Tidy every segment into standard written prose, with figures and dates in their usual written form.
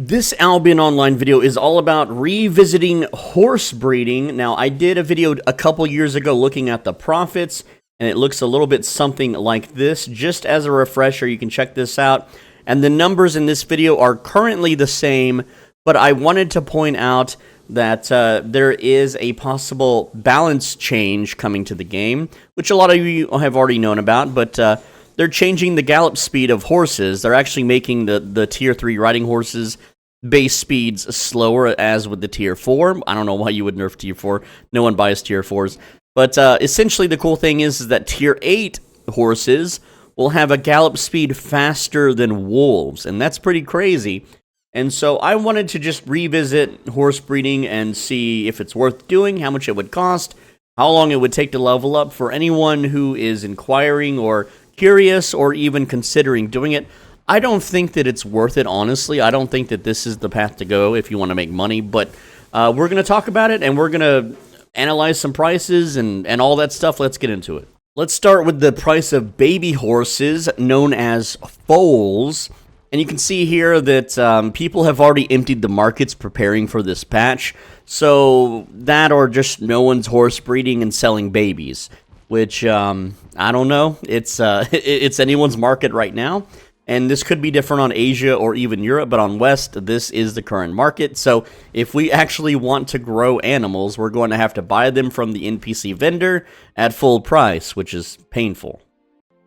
This Albion Online video is all about revisiting horse breeding. Now, I did a video a couple years ago looking at the profits, and it looks a little bit something like this. Just as a refresher, you can check this out. And the numbers in this video are currently the same, but I wanted to point out that there is a possible balance change coming to the game, which a lot of you have already known about, but they're changing the gallop speed of horses. They're actually making the Tier 3 riding horses base speeds slower, as with the Tier 4. I don't know why you would nerf Tier 4. No one buys Tier 4s. But essentially the cool thing is that Tier 8 horses will have a gallop speed faster than wolves, and that's pretty crazy. And so I wanted to just revisit horse breeding and see if it's worth doing, how much it would cost, how long it would take to level up for anyone who is inquiring or curious or even considering doing it. I don't think that it's worth it, honestly. I don't think that this is the path to go if you want to make money, but we're going to talk about it, and we're going to analyze some prices and all that stuff. Let's get into it. Let's start with the price of baby horses, known as foals. And you can see here that people have already emptied the markets preparing for this patch. So that, or just no one's horse breeding and selling babies, which I don't know. It's anyone's market right now. And this could be different on Asia or even Europe, but on West, this is the current market. So if we actually want to grow animals, we're going to have to buy them from the NPC vendor at full price, which is painful.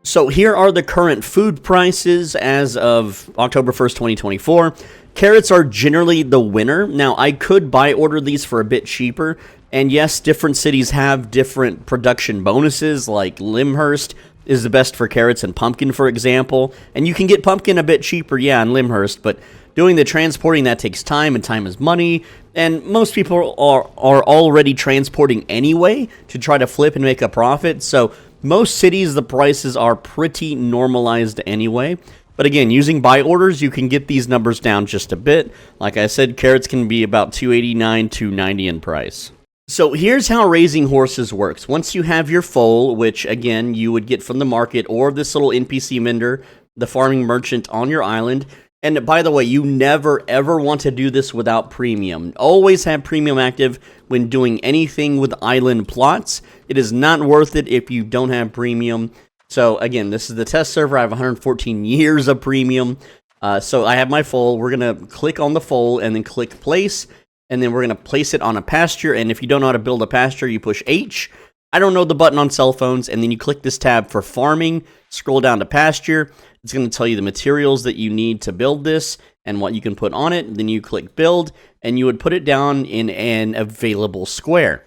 So here are the current food prices as of October 1st, 2024. Carrots are generally the winner. Now, I could buy order these for a bit cheaper. And yes, different cities have different production bonuses, like Limhurst is the best for carrots and pumpkin, for example. And you can get pumpkin a bit cheaper, yeah, in Limhurst, but doing the transporting, that takes time, and time is money. And most people are already transporting anyway to try to flip and make a profit. So most cities, the prices are pretty normalized anyway. But again, using buy orders, you can get these numbers down just a bit. Like I said, carrots can be about $2.89 to $2.90 in price. So here's how raising horses works. Once you have your foal, which again you would get from the market or this little NPC vendor, the farming merchant on your island. And by the way, you never ever want to do this without premium. Always have premium active when doing anything with island plots. It is not worth it if you don't have premium. So again, this is the test server. I have 114 years of premium. So I have my foal. We're going to click on the foal and then click place. And then we're going to place it on a pasture. And if you don't know how to build a pasture, you push H. I don't know the button on cell phones. And then you click this tab for farming. Scroll down to pasture. It's going to tell you the materials that you need to build this and what you can put on it. Then you click build, and you would put it down in an available square.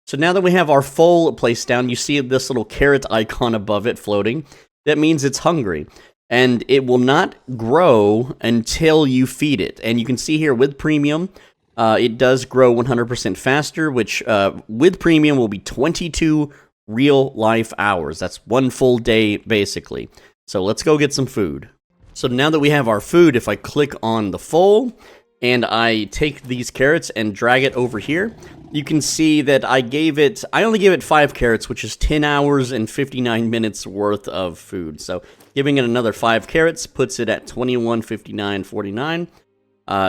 So now that we have our foal placed down, you see this little carrot icon above it floating. That means it's hungry. And it will not grow until you feed it. And you can see here with premium, it does grow 100% faster, which with premium will be 22 real life hours. That's one full day, basically. So let's go get some food. So now that we have our food, if I click on the foal and I take these carrots and drag it over here, you can see that I only gave it 5 carrots, which is 10 hours and 59 minutes worth of food. So giving it another 5 carrots puts it at 21:59:49.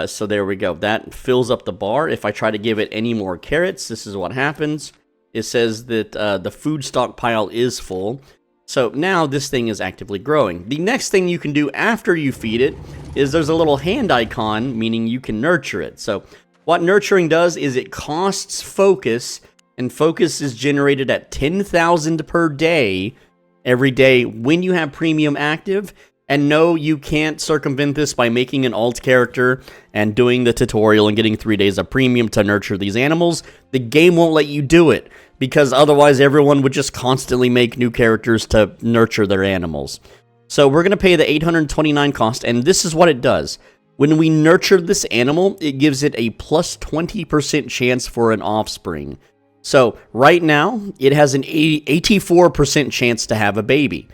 So there we go. That fills up the bar. If I try to give it any more carrots, this is what happens. It says that the food stockpile is full. So now this thing is actively growing. The next thing you can do after you feed it is there's a little hand icon, meaning you can nurture it. So what nurturing does is it costs focus, and focus is generated at 10,000 per day every day when you have premium active. And no, you can't circumvent this by making an alt character and doing the tutorial and getting 3 days of premium to nurture these animals. The game won't let you do it, because otherwise everyone would just constantly make new characters to nurture their animals. So we're going to pay the $829 cost, and this is what it does. When we nurture this animal, it gives it a plus 20% chance for an offspring. So right now, it has an 84% chance to have a baby.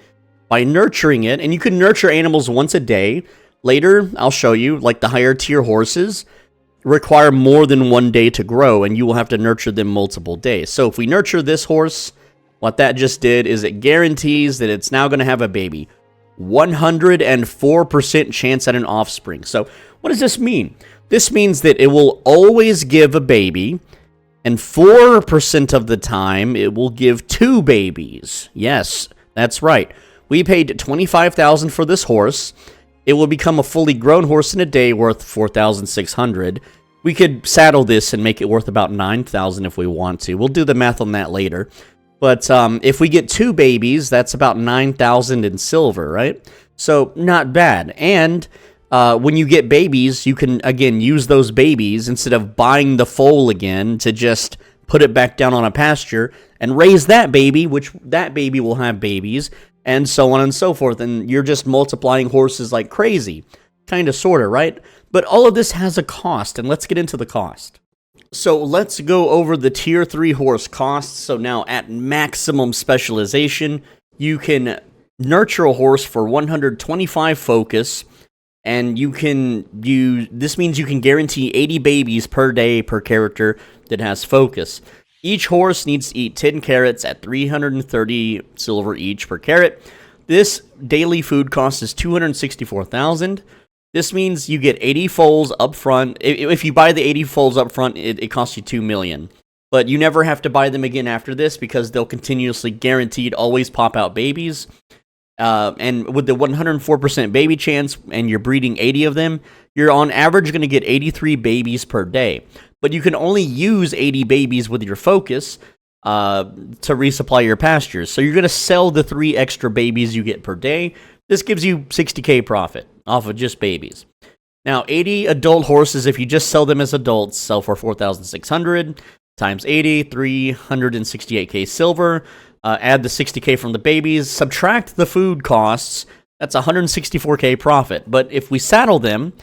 By nurturing it, and you can nurture animals once a day. Later, I'll show you, like the higher tier horses require more than 1 day to grow, and you will have to nurture them multiple days. So if we nurture this horse, what that just did is it guarantees that it's now going to have a baby. 104% chance at an offspring. So what does this mean? This means that it will always give a baby, and 4% of the time it will give 2 babies. Yes, that's right. We paid $25,000 for this horse. It will become a fully grown horse in a day worth $4,600. We could saddle this and make it worth about $9,000 if we want to. We'll do the math on that later. But if we get 2 babies, that's about $9,000 in silver, right? So not bad. And when you get babies, you can, again, use those babies instead of buying the foal again to just put it back down on a pasture and raise that baby, which that baby will have babies, and so on and so forth. And you're just multiplying horses like crazy. Kind of, sort of, right? But all of this has a cost, and let's get into the cost. So let's go over the tier 3 horse costs. So now at maximum specialization, you can nurture a horse for 125 focus, and this means you can guarantee 80 babies per day per character that has focus. Each horse needs to eat 10 carrots at 330 silver each per carrot. This daily food cost is 264,000. This means you get 80 foals up front. If you buy the 80 foals up front, it costs you $2 million. But you never have to buy them again after this because they'll continuously guaranteed always pop out babies. And with the 104% baby chance and you're breeding 80 of them, you're on average going to get 83 babies per day. But you can only use 80 babies with your focus to resupply your pastures. So you're going to sell the 3 extra babies you get per day. This gives you $60K profit off of just babies. Now, 80 adult horses, if you just sell them as adults, sell for $4,600 times 80, 368K silver. Add the $60K from the babies, subtract the food costs, that's $164K profit. But if we saddle them,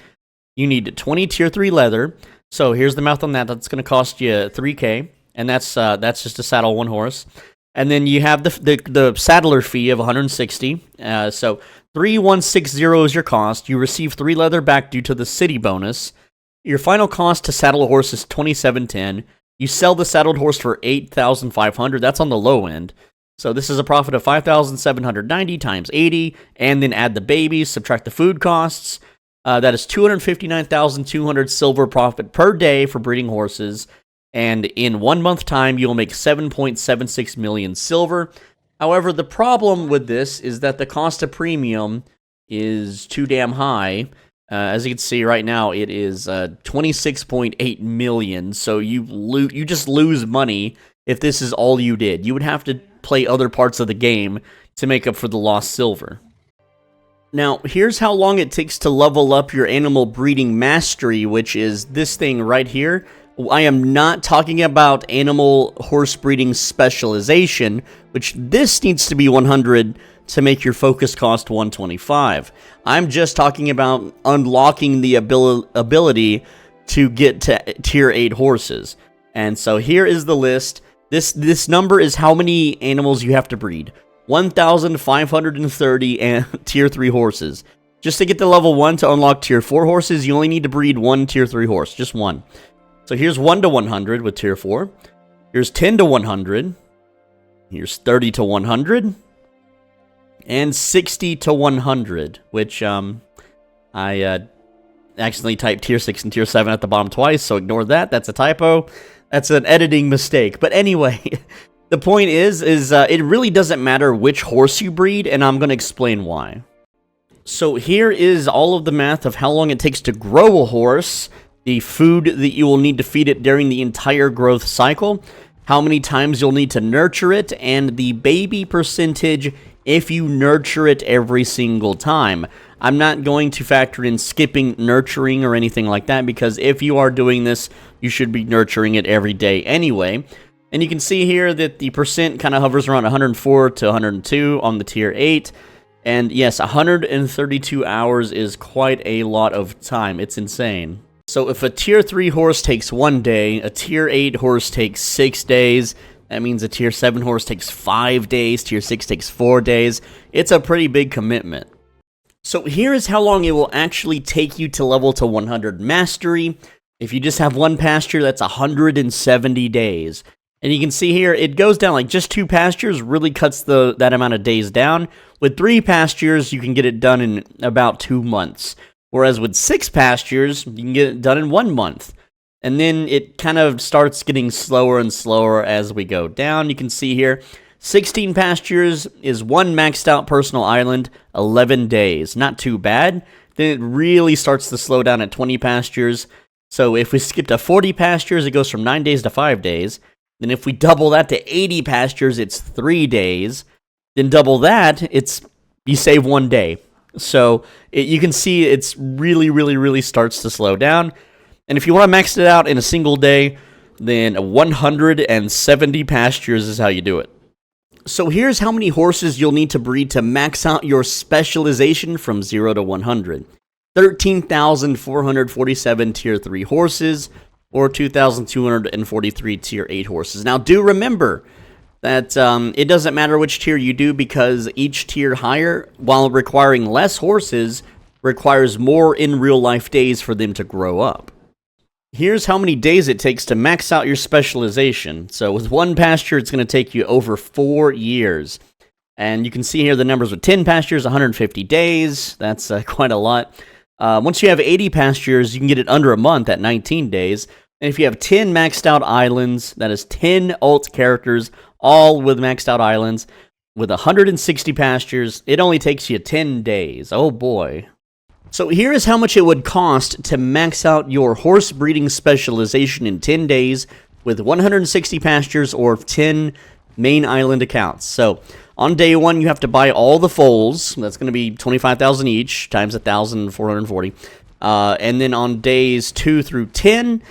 you need 20 tier 3 leather. So here's the math on that. That's going to cost you $3K, and that's just to saddle 1 horse. And then you have the saddler fee of $160. So $3,160 is your cost. You receive 3 leather back due to the city bonus. Your final cost to saddle a horse is $2,710. You sell the saddled horse for $8,500. That's on the low end. So this is a profit of $5,790 times 80, and then add the babies, subtract the food costs. That is $259,200 silver profit per day for breeding horses. And in 1 month time, you'll make 7.76 million silver. However, the problem with this is that the cost of premium is too damn high. As you can see right now, it is 26.8 million. So you just lose money if this is all you did. You would have to play other parts of the game to make up for the lost silver. Now, here's how long it takes to level up your animal breeding mastery, which is this thing right here. I am not talking about animal horse breeding specialization, which this needs to be 100 to make your focus cost 125. I'm just talking about unlocking the ability to get to tier 8 horses. And so here is the list. This number is how many animals you have to breed. 1,530 and tier 3 horses. Just to get to level 1 to unlock tier 4 horses, you only need to breed 1 tier 3 horse, just 1. So here's 1 to 100 with tier 4. Here's 10 to 100. Here's 30 to 100. And 60 to 100, which I accidentally typed tier 6 and tier 7 at the bottom twice, so ignore that. That's a typo. That's an editing mistake. But anyway, the point is it really doesn't matter which horse you breed, and I'm going to explain why. So here is all of the math of how long it takes to grow a horse, the food that you will need to feed it during the entire growth cycle, how many times you'll need to nurture it, and the baby percentage if you nurture it every single time. I'm not going to factor in skipping nurturing or anything like that, because if you are doing this, you should be nurturing it every day anyway. And you can see here that the percent kind of hovers around 104 to 102 on the tier 8. And yes, 132 hours is quite a lot of time. It's insane. So if a tier 3 horse takes 1 day, a tier 8 horse takes 6 days, that means a tier 7 horse takes 5 days, tier 6 takes 4 days. It's a pretty big commitment. So here is how long it will actually take you to level to 100 mastery. If you just have 1 pasture, that's 170 days. And you can see here, it goes down like just 2 pastures really cuts that amount of days down. With 3 pastures, you can get it done in about 2 months. Whereas with 6 pastures, you can get it done in 1 month. And then it kind of starts getting slower and slower as we go down. You can see here, 16 pastures is 1 maxed out personal island, 11 days. Not too bad. Then it really starts to slow down at 20 pastures. So if we skip to 40 pastures, it goes from 9 days to 5 days. Then if we double that to 80 pastures, it's 3 days. Then double that, you save 1 day. So you can see it's really starts to slow down. And if you want to max it out in a single day, then 170 pastures is how you do it. So here's how many horses you'll need to breed to max out your specialization from 0 to 100. 13,447 tier 3 horses, or 2,243 tier 8 horses. Now, do remember that it doesn't matter which tier you do, because each tier higher, while requiring less horses, requires more in real life days for them to grow up. Here's how many days it takes to max out your specialization. So with 1 pasture, it's going to take you over 4 years. And you can see here the numbers with 10 pastures, 150 days. That's quite a lot. Once you have 80 pastures, you can get it under a month at 19 days. And if you have 10 maxed out islands, that is 10 alt characters, all with maxed out islands, with 160 pastures, it only takes you 10 days. Oh boy. So here is how much it would cost to max out your horse breeding specialization in 10 days with 160 pastures or 10 main island accounts. So on day 1, you have to buy all the foals. That's going to be 25,000 each times 1,440. And then on days 2 through 10,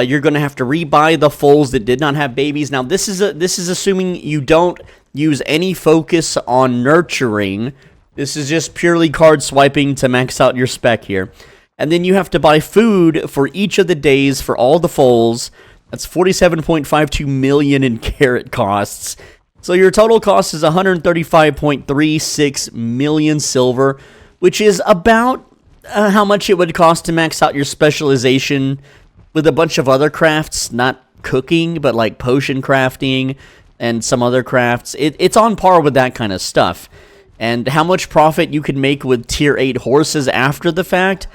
you're going to have to rebuy the foals that did not have babies. Now, this is assuming you don't use any focus on nurturing. This is just purely card swiping to max out your spec here. And then you have to buy food for each of the days for all the foals. That's 47.52 million in carrot costs. So your total cost is 135.36 million silver, which is about how much it would cost to max out your specialization with a bunch of other crafts, not cooking, but like potion crafting and some other crafts. It's on par with that kind of stuff. And how much profit you could make with tier 8 horses after the fact,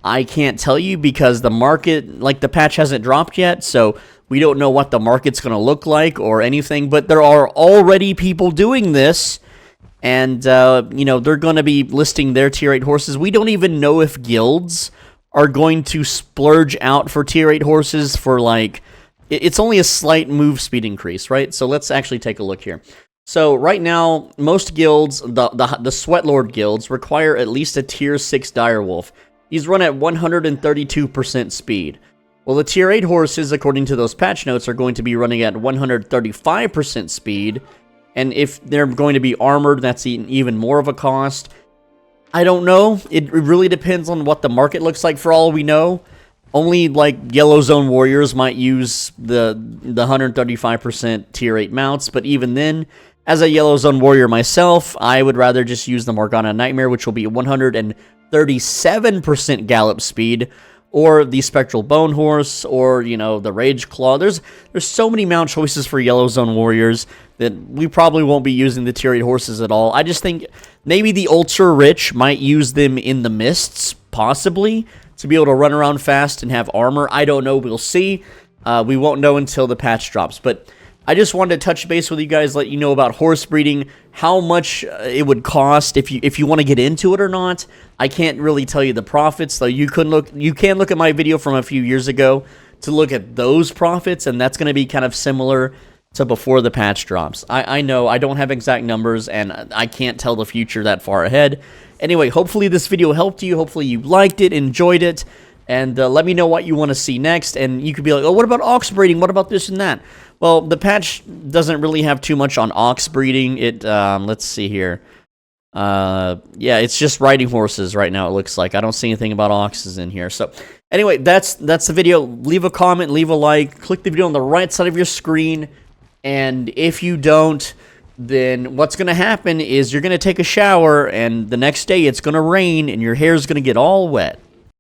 I can't tell you, because the market, like the patch hasn't dropped yet, so we don't know what the market's going to look like or anything, but there are already people doing this, and, they're going to be listing their tier 8 horses. We don't even know if guilds are going to splurge out for tier 8 horses for, like, it's only a slight move speed increase, right? So let's actually take a look here. So right now, most guilds, the Sweatlord guilds, require at least a tier 6 direwolf. These run at 132% speed. Well, the tier 8 horses, according to those patch notes, are going to be running at 135% speed. And if they're going to be armored, that's even more of a cost. I don't know. It really depends on what the market looks like, for all we know. Only, like, Yellow Zone Warriors might use the 135% tier 8 mounts, but even then, as a Yellow Zone Warrior myself, I would rather just use the Morgana Nightmare, which will be 137% gallop speed, or the Spectral Bone Horse, or, the Rage Claw. There's so many mount choices for Yellow Zone Warriors that we probably won't be using the tier 8 horses at all. I just think maybe the Ultra Rich might use them in the Mists, possibly, to be able to run around fast and have armor. I don't know. We'll see. We won't know until the patch drops. But I just wanted to touch base with you guys, let you know about horse breeding, how much it would cost if you want to get into it or not. I can't really tell you the profits, though. You can look at my video from a few years ago to look at those profits, and that's going to be kind of similar to before the patch drops. I know I don't have exact numbers, and I can't tell the future that far ahead. Anyway, hopefully this video helped you. Hopefully you liked it, enjoyed it, and let me know what you want to see next. And you could be like, oh, what about ox breeding? What about this and that? Well, the patch doesn't really have too much on ox breeding. Let's see here. Yeah, it's just riding horses right now, it looks like. I don't see anything about oxes in here. So anyway, that's the video. Leave a comment, leave a like, click the video on the right side of your screen. And if you don't, then what's going to happen is you're going to take a shower, and the next day it's going to rain, and your hair's going to get all wet.